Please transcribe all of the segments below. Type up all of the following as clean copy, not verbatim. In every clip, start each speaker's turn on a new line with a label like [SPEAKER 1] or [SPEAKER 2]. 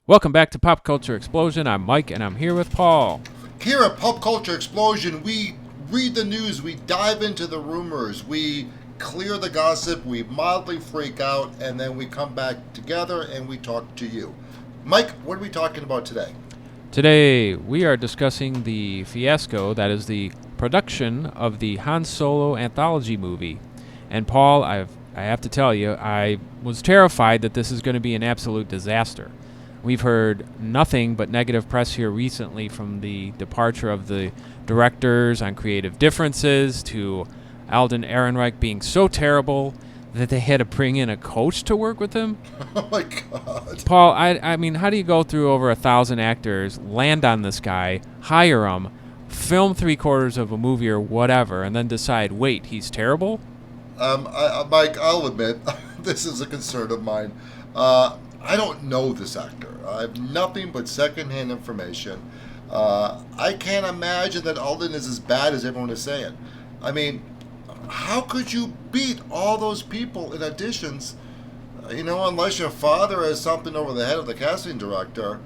[SPEAKER 1] Welcome back to Pop Culture Explosion. I'm Mike, and I'm here with Paul.
[SPEAKER 2] Here at Pop Culture Explosion, we read the news, we dive into the rumors, we clear the gossip, we mildly freak out, and then we come back together and we talk to you. Mike, what are we talking about today?
[SPEAKER 1] Today, we are discussing the fiasco that is the production of the Han Solo Anthology movie. And Paul, I have to tell you, I was terrified that this is going to be an absolute disaster. We've heard nothing but negative press here recently, from the departure of the directors on creative differences to Alden Ehrenreich being so terrible that they had to bring in a coach to work with him.
[SPEAKER 2] Oh my God.
[SPEAKER 1] Paul, I mean, how do you go through over 1,000 actors, land on this guy, hire him, film 3/4 of a movie or whatever, and then decide, wait, he's terrible?
[SPEAKER 2] Mike, I'll admit, this is a concern of mine. I don't know this actor. I have nothing but secondhand information. I can't imagine that Alden is as bad as everyone is saying. I mean, how could you beat all those people in auditions, unless your father has something over the head of the casting director?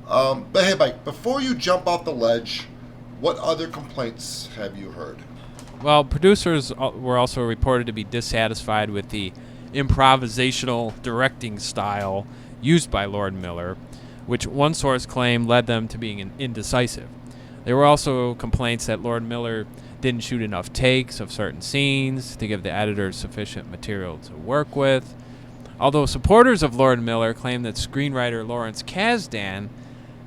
[SPEAKER 2] But hey, Mike, before you jump off the ledge, what other complaints have you heard?
[SPEAKER 1] Well, producers were also reported to be dissatisfied with the improvisational directing style used by Lord Miller, which one source claimed led them to being indecisive. There were also complaints that Lord Miller didn't shoot enough takes of certain scenes to give the editors sufficient material to work with. Although supporters of Lord Miller claim that screenwriter Lawrence Kasdan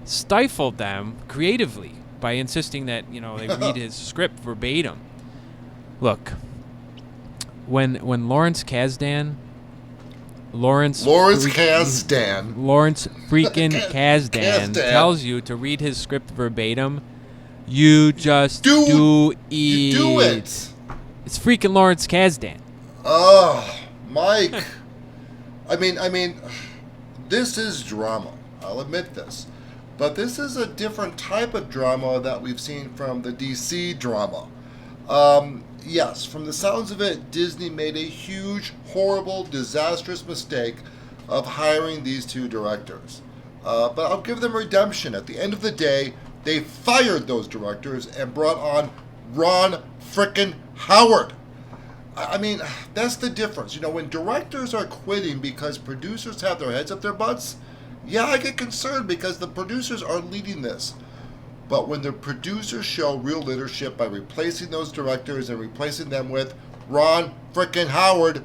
[SPEAKER 1] stifled them creatively by insisting that they read his script verbatim. Look, when Lawrence freaking Kasdan tells you to read his script verbatim, you just do it.
[SPEAKER 2] You do it.
[SPEAKER 1] It's freaking Lawrence Kasdan.
[SPEAKER 2] Oh, Mike. I mean, this is drama. I'll admit this. But this is a different type of drama that we've seen from the DC drama. Yes, from the sounds of it, Disney made a huge, horrible, disastrous mistake of hiring these two directors. But I'll give them redemption. At the end of the day, they fired those directors and brought on Ron frickin' Howard. I mean, that's the difference. When directors are quitting because producers have their heads up their butts, yeah, I get concerned because the producers are leading this. But when the producers show real leadership by replacing those directors and replacing them with Ron frickin' Howard,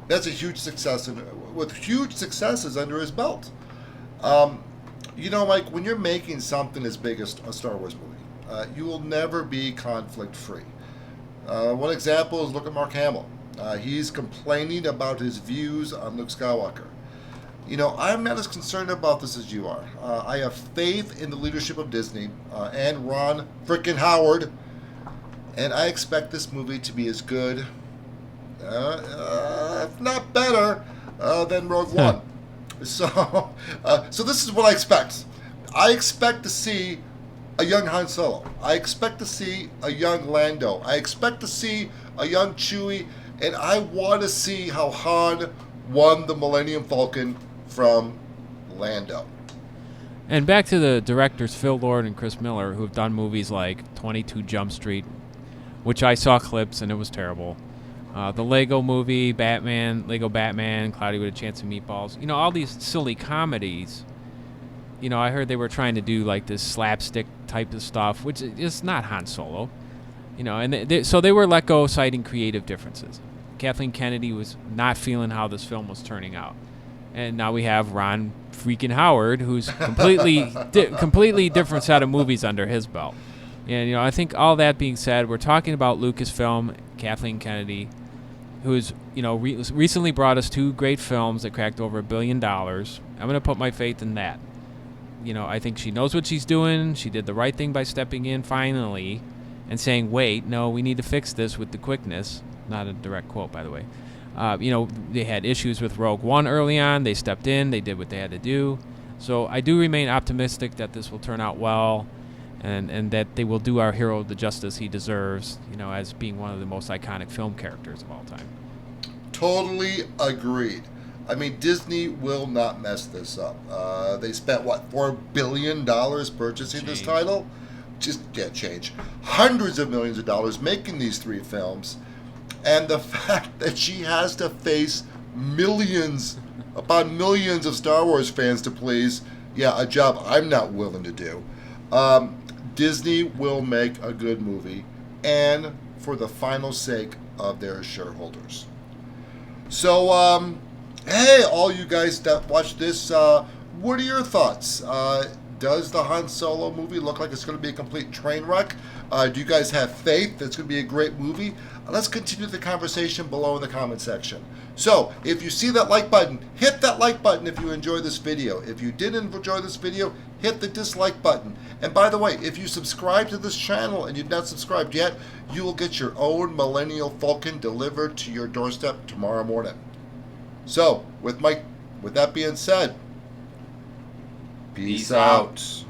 [SPEAKER 2] that's a huge success, and with huge successes under his belt. Mike, when you're making something as big as a Star Wars movie, you will never be conflict-free. One example is look at Mark Hamill. He's complaining about his views on Luke Skywalker. I'm not as concerned about this as you are. I have faith in the leadership of Disney and Ron frickin' Howard, and I expect this movie to be as good, if not better, than Rogue One. So this is what I expect. I expect to see a young Han Solo. I expect to see a young Lando. I expect to see a young Chewie, and I want to see how Han won the Millennium Falcon from Lando.
[SPEAKER 1] And back to the directors Phil Lord and Chris Miller, who have done movies like 22 Jump Street, which I saw clips and it was terrible. The Lego movie, Lego Batman, Cloudy with a Chance of Meatballs. All these silly comedies. I heard they were trying to do like this slapstick type of stuff, which is not Han Solo. So they were let go, citing creative differences. Kathleen Kennedy was not feeling how this film was turning out. And now we have Ron freaking Howard, who's completely different set of movies under his belt. And, I think all that being said, we're talking about Lucasfilm, Kathleen Kennedy, who's, recently brought us two great films that cracked over $1 billion. I'm going to put my faith in that. I think she knows what she's doing. She did the right thing by stepping in finally and saying, wait, no, we need to fix this with the quickness. Not a direct quote, by the way. They had issues with Rogue One early on. They stepped in. They did what they had to do. So I do remain optimistic that this will turn out well and that they will do our hero the justice he deserves, as being one of the most iconic film characters of all time.
[SPEAKER 2] Totally agreed. I mean, Disney will not mess this up. They spent, what, $4 billion purchasing this title? Just, yeah, change. Hundreds of millions of dollars making these 3 films. And the fact that she has to face millions upon millions of Star Wars fans to please, yeah, a job I'm not willing to do. Disney will make a good movie, and for the final sake of their shareholders. So, hey, all you guys that watch this, what are your thoughts? Does the Han Solo movie look like it's going to be a complete train wreck? Do you guys have faith that it's going to be a great movie? Let's continue the conversation below in the comment section. So, if you see that like button, hit that like button if you enjoyed this video. If you didn't enjoy this video, hit the dislike button. And by the way, if you subscribe to this channel and you've not subscribed yet, you will get your own Millennial Falcon delivered to your doorstep tomorrow morning. So, with that being said, peace out.